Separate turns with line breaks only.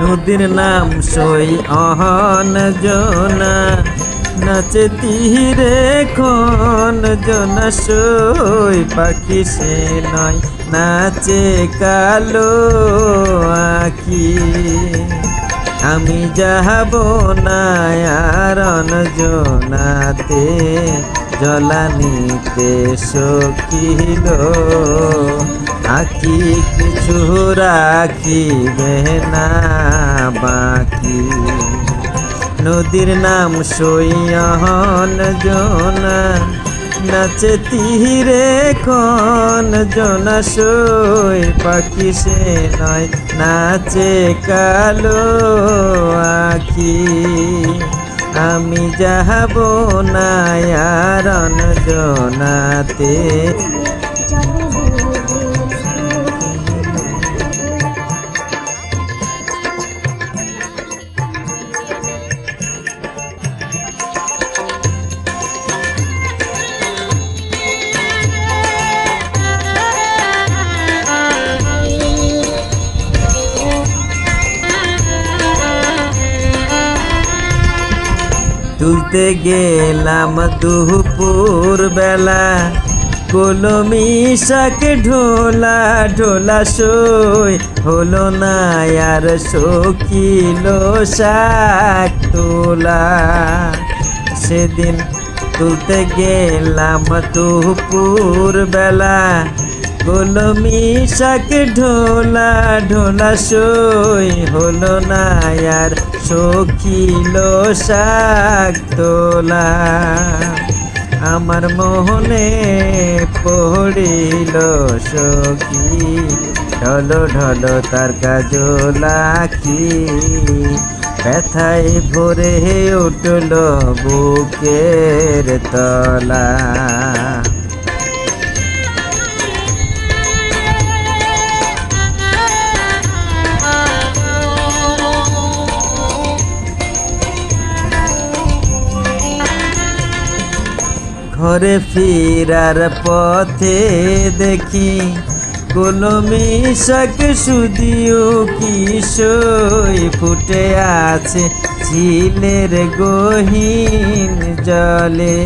নদীর নাম সই অহন জোনা, নাচে তীরে খন জোনা সই পাখি সে নয়, নাচে কালো আখি। আমি যাব না আর জোনাতে, জলানিতে সখিল আখি কিছু রাখিবে না বাকি। নদীর নাম সইয়ন জোনা, নাচে তীরে খন জোনা সই পাখি সে নয়, নাচে কালো আখি। আমি যাব না আর জোনাতে। তুলতে গেলাম দুপুর বেলা, কলমি শাক ঢোলা ঢোলা সই হলো না আর সখিল শাক তোলা। সেদিন তুলতে গেলাম দুপুর বেলা, কলমি শাক ঢোলা ঢোলা সই হলো না আর সখিল শাক তোলা। আমার মোহনে পড়িল সখী, ঢলো ঢলো তার কাজল আখি। ব্যথায় ভরে উঠল বুকের তলা। ঘরে ফিরার পথে দেখি, কলমি শাক শুধিও কি সই ফুটে আছে ঝিলের গহীন জলে।